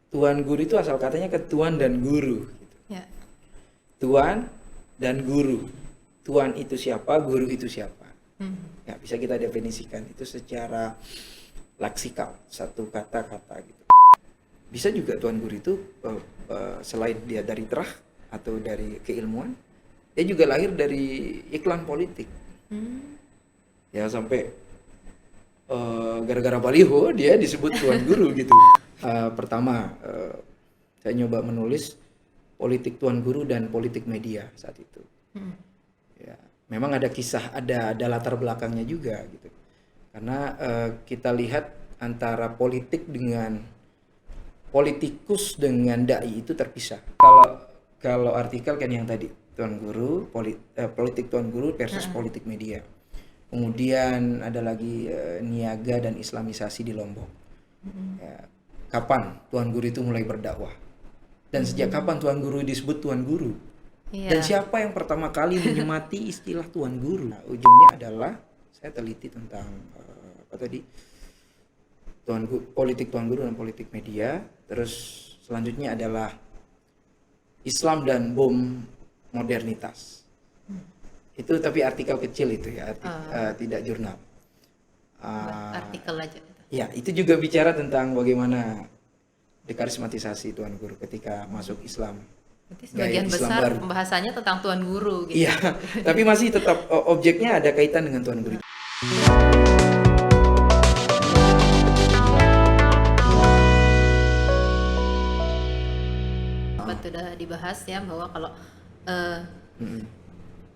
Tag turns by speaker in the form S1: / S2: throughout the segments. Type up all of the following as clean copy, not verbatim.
S1: tuan guru itu asal katanya ke tuan dan guru. Gitu.
S2: Ya.
S1: Tuan dan guru. Tuan itu siapa, guru itu siapa. Ya, bisa kita definisikan itu secara leksikal, satu kata-kata gitu. Bisa juga tuan guru itu selain dia dari terah atau dari keilmuan, dia juga lahir dari iklan politik. Ya sampai gara-gara baliho dia disebut tuan guru gitu. Pertama saya nyoba menulis politik tuan guru dan politik media saat itu. Ya, memang ada kisah, ada latar belakangnya juga gitu. Karena kita lihat antara politik dengan politikus dengan dai itu terpisah. Kalau artikel kan yang tadi tuan guru, politik tuan guru versus politik media. Kemudian ada lagi niaga dan islamisasi di Lombok. Ya, kapan tuan guru itu mulai berdakwah? Dan sejak kapan tuan guru disebut tuan guru?
S2: Iya.
S1: Dan siapa yang pertama kali menyemati istilah tuan guru? Nah, ujungnya adalah saya teliti tentang apa tadi? Politik tuan guru dan politik media. Terus selanjutnya adalah Islam dan bom modernitas. Itu tapi artikel kecil itu ya, tidak jurnal.
S2: Artikel aja.
S1: Ya, itu juga bicara tentang bagaimana dekarismatisasi tuan guru ketika masuk Islam.
S2: Berarti sebagian
S1: Islam
S2: besar
S1: baru.
S2: pembahasannya tentang tuan guru gitu.
S1: Iya, tapi masih tetap objeknya ada kaitan dengan tuan guru.
S2: Sudah dibahas ya bahwa kalau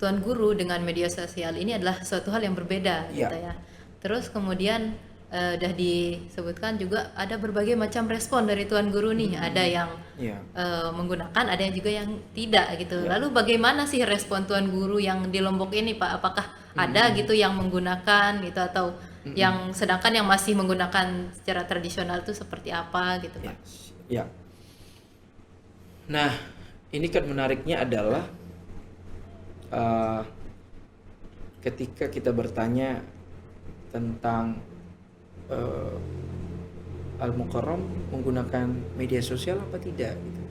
S2: tuan guru dengan media sosial ini adalah suatu hal yang berbeda gitu ya. Terus kemudian udah disebutkan juga ada berbagai macam respon dari tuan guru nih. Ada yang menggunakan, ada yang juga yang tidak gitu. Lalu bagaimana sih respon tuan guru yang di Lombok ini Pak? Apakah ada gitu yang menggunakan gitu atau yang sedangkan yang masih menggunakan secara tradisional itu seperti apa gitu Pak?
S1: Ya. Nah, ini kan menariknya adalah ketika kita bertanya tentang Al-Mukarram menggunakan media sosial apa tidak gitu.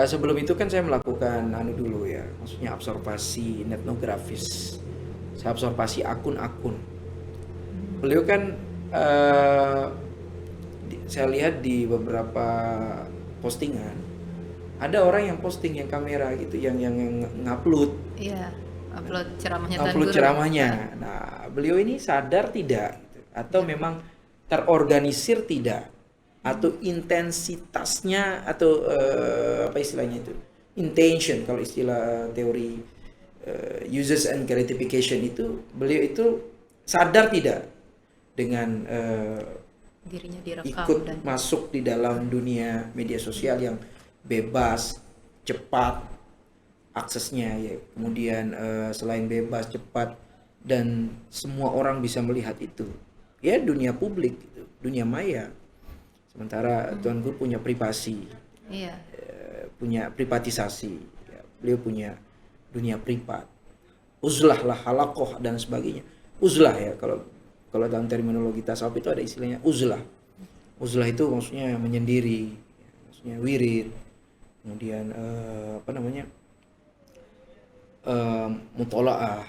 S1: Sebelum itu kan saya melakukan dulu ya, maksudnya observasi etnografis. Saya observasi akun-akun. Beliau kan saya lihat di beberapa postingan ada orang yang posting yang kamera gitu, yang ngupload.
S2: Iya, upload ceramahnya tuan
S1: Upload
S2: guru.
S1: ceramahnya. Nah, beliau ini sadar tidak gitu, atau memang terorganisir tidak, atau intensitasnya atau apa istilahnya itu? Intention kalau istilah teori uses and gratification itu, beliau itu sadar tidak dengan
S2: Dirinya direkam
S1: ikut
S2: dan
S1: masuk di dalam dunia media sosial yang bebas, cepat aksesnya ya. Kemudian selain bebas, cepat dan semua orang bisa melihat itu. Ya dunia publik gitu, dunia maya. Sementara tuan guru punya privasi.
S2: iya.
S1: Punya privatisasi. Ya, beliau punya dunia privat. Uzlah lah, halakoh dan sebagainya. Uzlah ya, kalau dalam terminologi tasawuf itu ada istilahnya uzlah. Uzlah itu maksudnya menyendiri, maksudnya wirid, kemudian mutolaah,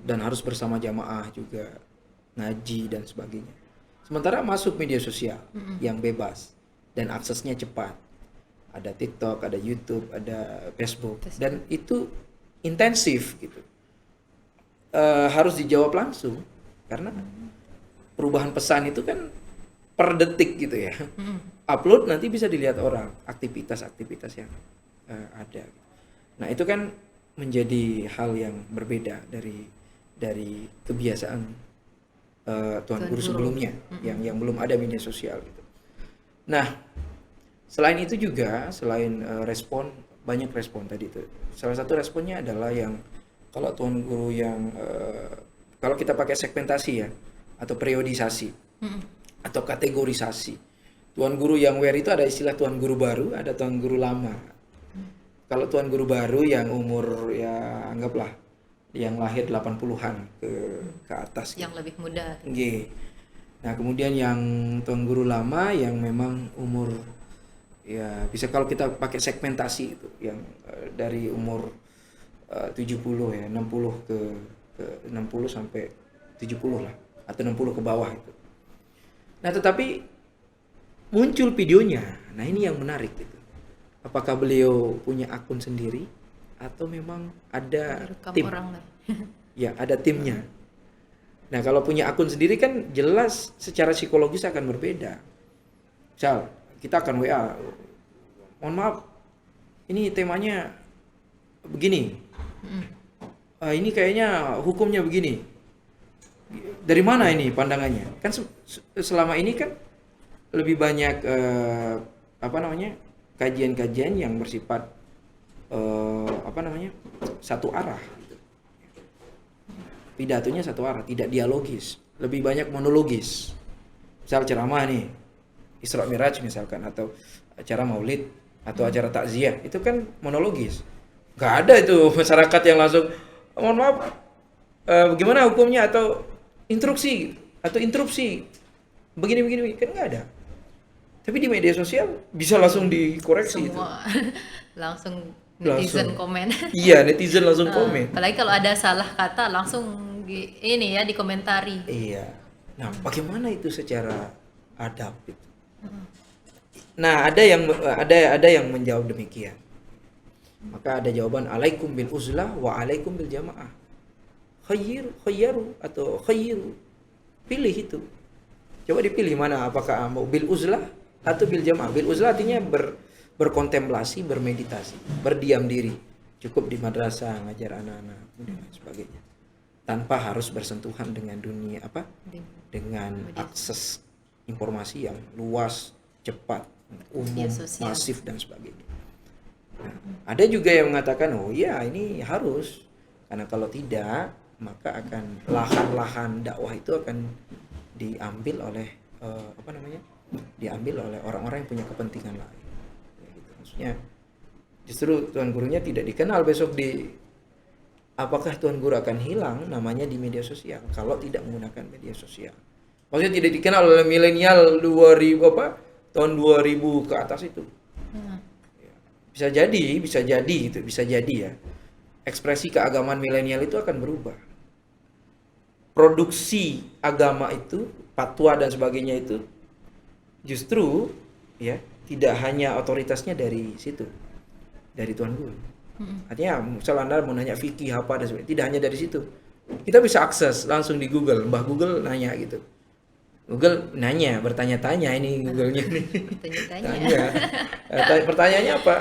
S1: dan harus bersama jamaah juga, ngaji dan sebagainya. Sementara masuk media sosial yang bebas dan aksesnya cepat. Ada TikTok, ada YouTube, ada Facebook. Dan itu intensif gitu. Harus dijawab langsung. Karena perubahan pesan itu kan per detik gitu ya. Upload nanti bisa dilihat orang, aktivitas-aktivitas yang ada. Nah, itu kan menjadi hal yang berbeda dari kebiasaan tuan guru sebelumnya yang belum ada media sosial gitu. Nah, selain itu juga, selain banyak respon tadi itu. Salah satu responnya adalah yang kalau tuan guru yang kalau kita pakai segmentasi ya, atau periodisasi, atau kategorisasi. Tuan guru yang wear itu ada istilah tuan guru baru, ada tuan guru lama. Kalau tuan guru baru yang umur ya anggaplah yang lahir 80-an ke atas.
S2: Yang lebih muda.
S1: Nggih. Nah, kemudian yang Tuan Guru lama yang memang umur ya bisa kalau kita pakai segmentasi itu yang dari umur 70 ya, 60 ke 60 sampai 70 lah atau 60 ke bawah itu. Nah, tetapi muncul videonya. Nah, ini yang menarik gitu. Apakah beliau punya akun sendiri atau memang ada tim?
S2: Orang lah.
S1: Ya, ada timnya. Nah, kalau punya akun sendiri kan jelas secara psikologis akan berbeda. Misal, kita akan WA, mohon maaf, ini temanya begini. Ini kayaknya hukumnya begini. Dari mana ini pandangannya? Kan selama ini kan lebih banyak kajian-kajian yang bersifat satu arah. Pidatonya satu arah, tidak dialogis, lebih banyak monologis. Misal ceramah nih, Isra Miraj misalkan, atau acara maulid, atau acara takziah, itu kan monologis. Gak ada itu masyarakat yang langsung, mohon maaf, bagaimana hukumnya, atau instruksi, atau interupsi, begini, kan gak ada. Tapi di media sosial bisa langsung dikoreksi.
S2: Semua langsung netizen komen.
S1: Iya, netizen langsung komen.
S2: Apalagi kalau ada salah kata langsung ini ya dikomentari.
S1: Iya. Nah, bagaimana itu secara adab itu? Nah, ada yang menjawab demikian. Maka ada jawaban alaikum bil uzlah wa alaikum bil jamaah. Khayyaru atau khayyiru. Pilih itu. Coba dipilih mana, apakah mau bil uzlah atau bil jamaah. Bil uzlah artinya berkontemplasi, bermeditasi, berdiam diri. Cukup di madrasah ngajar anak-anak dan sebagainya. Tanpa harus bersentuhan dengan dunia dengan akses informasi yang luas, cepat, umum, masif dan sebagainya. Nah, ada juga yang mengatakan, oh iya ini harus, karena kalau tidak maka akan lahan-lahan dakwah itu akan diambil oleh diambil oleh orang-orang yang punya kepentingan lain. Gitu. Maksudnya justru Tuan Gurunya tidak dikenal besok apakah Tuan Guru akan hilang namanya di media sosial kalau tidak menggunakan media sosial. Maksudnya tidak dikenal oleh milenial tahun 2000 ke atas itu. Bisa jadi ya. Ekspresi keagamaan milenial itu akan berubah. Produksi agama itu, fatwa dan sebagainya itu justru ya tidak hanya otoritasnya dari situ, dari Tuan Guru. Artinya misal Anda mau nanya fikih apa dan sebagainya, tidak hanya dari situ. Kita bisa akses langsung di Google, Mbah Google nanya gitu. Google nanya, bertanya-tanya ini Google-nya nih. Tanya. Pertanyaannya apa?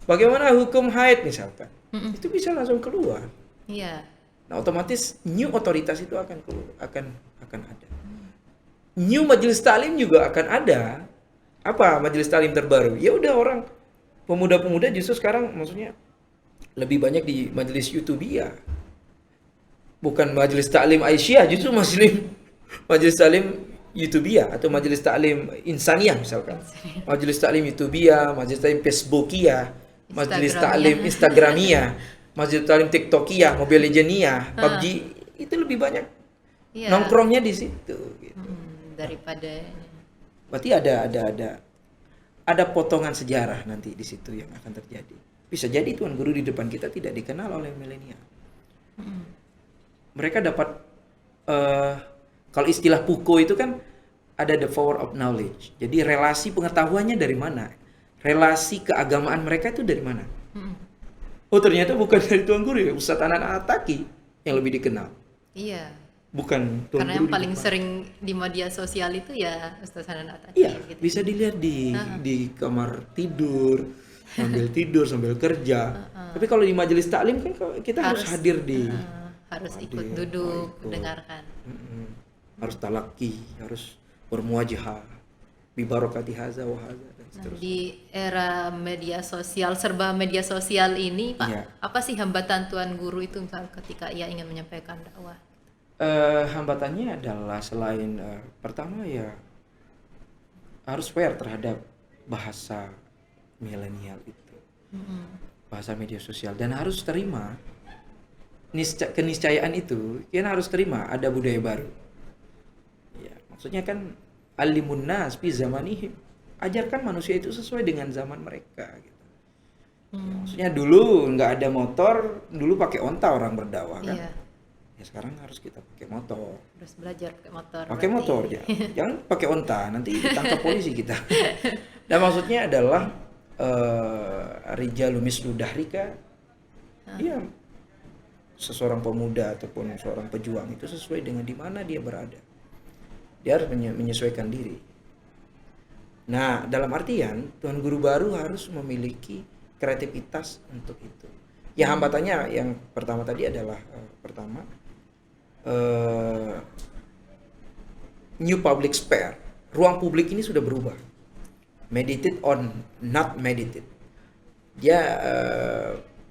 S1: Bagaimana hukum haid misalkan? Itu bisa langsung keluar.
S2: Iya.
S1: Nah, otomatis new otoritas itu akan ada. New majelis taklim juga akan ada. Apa majelis taklim terbaru? Ya udah orang pemuda-pemuda justru sekarang maksudnya lebih banyak di majelis YouTubia. Bukan majelis taklim Aisyah, justru majelis taklim YouTubia atau majelis taklim Insaniyah misalkan. Majelis taklim YouTubia, majelis taklim Facebookia, majelis taklim Instagramia, majelis taklim TikTokia, Mobile Legends-nia, PUBG, itu lebih banyak nongkrongnya di situ gitu.
S2: Daripada
S1: berarti ada potongan sejarah nanti di situ yang akan terjadi. Bisa jadi Tuan Guru di depan kita tidak dikenal oleh milenial. Mereka dapat kalau istilah Puko itu kan ada the power of knowledge. Jadi relasi pengetahuannya dari mana? Relasi keagamaan mereka itu dari mana? Oh ternyata bukan dari Tuan Guru ya, Ustadz Anan Ataki yang lebih dikenal.
S2: Iya.
S1: Bukan Tuan
S2: Karena
S1: Guru.
S2: yang paling sering di media sosial itu ya Ustadz Anan Ataki.
S1: Iya,
S2: gitu.
S1: bisa dilihat di kamar tidur, sambil tidur, sambil kerja. Tapi kalau di majelis taklim kan kita harus hadir
S2: harus ikut duduk, mendengarkan.
S1: Harus talaki, harus bermuajahah, bi barakati haza wa haza dan seterusnya.
S2: Di era media sosial, serba media sosial ini, Pak, apa sih hambatan Tuan Guru itu misal ketika ia ingin menyampaikan dakwah?
S1: Hambatannya adalah selain pertama ya harus fair terhadap bahasa milenial itu, bahasa media sosial, dan harus terima keniscayaan itu. Kita harus terima ada budaya baru. Ya, Maksudnya kan alimun nas fi zamanihim. Ajarkan manusia itu sesuai dengan zaman mereka gitu. Maksudnya dulu nggak ada motor, dulu pakai onta orang berdakwah kan.
S2: Iya.
S1: Ya sekarang harus kita pakai motor.
S2: Harus belajar pakai motor.
S1: Pakai motor ya. Jangan pakai onta, nanti ditangkap polisi kita. Dan maksudnya adalah rijalu mislu dahrika. Iya. Seseorang pemuda ataupun seorang pejuang itu sesuai dengan di mana dia berada. Dia harus menyesuaikan diri. Nah, dalam artian tuan guru baru harus memiliki kreativitas untuk itu. Ya hambatannya yang pertama tadi adalah new public sphere. Ruang publik ini sudah berubah. Meditate on not meditate. Dia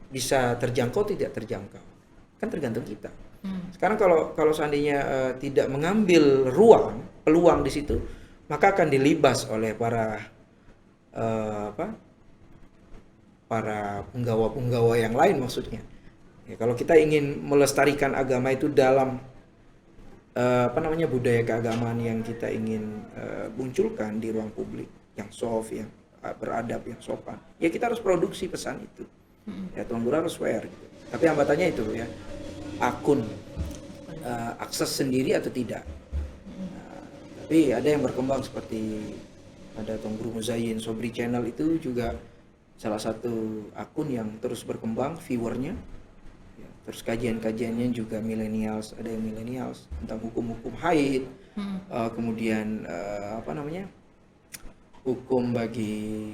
S1: bisa terjangkau tidak terjangkau. Kan tergantung kita. Sekarang kalau seandainya tidak mengambil peluang di situ, maka akan dilibas oleh para penggawa-penggawa yang lain maksudnya. Ya, kalau kita ingin melestarikan agama itu dalam budaya keagamaan yang kita ingin munculkan di ruang publik yang soft, yang beradab, yang sopan, ya kita harus produksi pesan itu. Ya tuan guru harus aware gitu. Tapi hambatannya itu ya, akun akses sendiri atau tidak. Tapi ada yang berkembang seperti ada tuan guru Muzayyin Sobri Channel, itu juga salah satu akun yang terus berkembang viewernya. Ya, terus kajian-kajiannya juga millennials, ada yang millennials tentang hukum-hukum haid, kemudian hukum bagi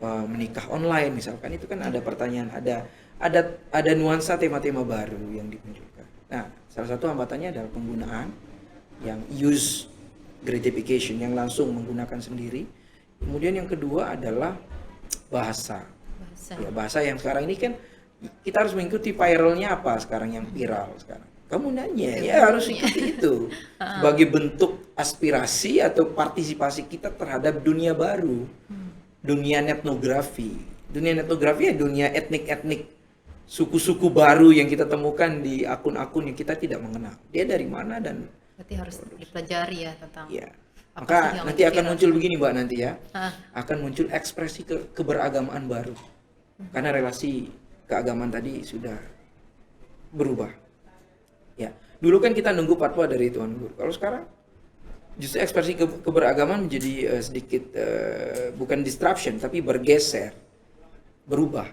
S1: menikah online misalkan, itu kan ada pertanyaan, ada nuansa tema-tema baru yang dimunculkan. Nah, salah satu hambatannya adalah penggunaan yang use gratification, yang langsung menggunakan sendiri. Kemudian yang kedua adalah bahasa. Ya, bahasa yang sekarang ini kan kita harus mengikuti viralnya apa sekarang, yang viral sekarang. Kamu nanya, ya harus ikuti itu sebagai bentuk aspirasi atau partisipasi kita terhadap dunia baru, dunia etnografi. Dunia etnografi ya dunia etnik-etnik, suku-suku baru yang kita temukan di akun-akun yang kita tidak mengenal. Dia dari mana dan
S2: berarti harus dipelajari ya tentang.
S1: Ya. Maka nanti akan muncul begini Mbak nanti ya. Akan muncul ekspresi keberagamaan baru. Karena relasi keagamaan tadi sudah berubah. Ya. Dulu kan kita nunggu fatwa dari tuan guru. Kalau sekarang justru ekspresi keberagaman menjadi sedikit bukan disruption tapi bergeser, berubah.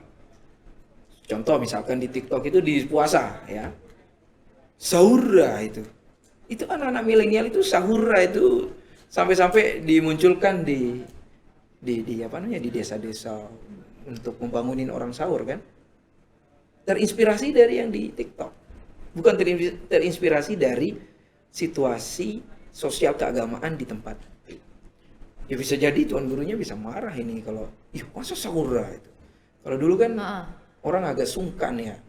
S1: Contoh misalkan di TikTok itu di puasa ya. Sahura itu anak-anak milenial itu sahura itu sampai-sampai dimunculkan di desa-desa untuk membangunin orang sahur kan. Terinspirasi dari yang di TikTok. Bukan terinspirasi dari situasi sosial keagamaan di tempat. Ya bisa jadi tuan gurunya bisa marah ini kalau, masa sahura itu. Kalau dulu kan orang agak sungkan ya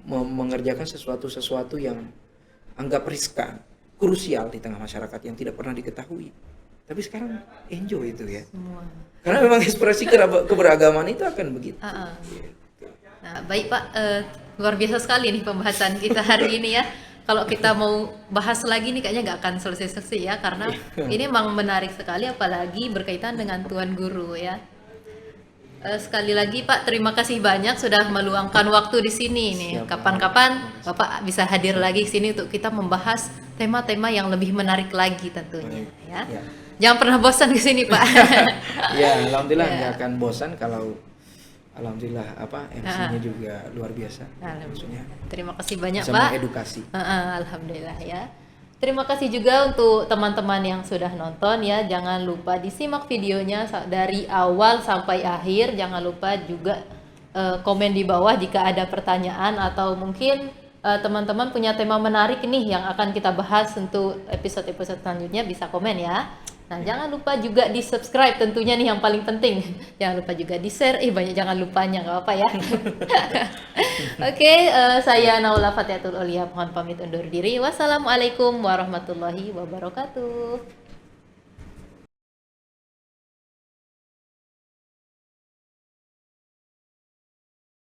S1: mengerjakan sesuatu yang anggap riskan, krusial di tengah masyarakat yang tidak pernah diketahui. Tapi sekarang enjoy itu ya. Semua. Karena memang ekspresi keberagaman itu akan begitu. Gitu.
S2: Nah, baik Pak, luar biasa sekali nih pembahasan kita hari ini ya. Kalau kita mau bahas lagi nih kayaknya nggak akan selesai-selesai ya, karena ini memang menarik sekali, apalagi berkaitan dengan tuan guru ya. Sekali lagi Pak, terima kasih banyak sudah meluangkan waktu di sini nih. Kapan-kapan Bapak bisa hadir lagi di sini untuk kita membahas tema-tema yang lebih menarik lagi tentunya ya. Jangan pernah bosan di sini Pak.
S1: Ya, alhamdulillah nggak akan bosan kalau alhamdulillah MC-nya juga luar biasa. Maksudnya.
S2: Terima kasih banyak Pak.
S1: Sama edukasi.
S2: Alhamdulillah ya. Terima kasih juga untuk teman-teman yang sudah nonton ya. Jangan lupa disimak videonya dari awal sampai akhir. Jangan lupa juga komen di bawah jika ada pertanyaan atau mungkin teman-teman punya tema menarik nih yang akan kita bahas untuk episode-episode selanjutnya, bisa komen ya. Nah, jangan lupa juga di-subscribe tentunya nih yang paling penting. Jangan lupa juga di-share. Banyak jangan lupanya, nggak apa-apa ya. Oke, saya Naula Fatihatul Aulia, mohon pamit undur diri. Wassalamualaikum warahmatullahi wabarakatuh.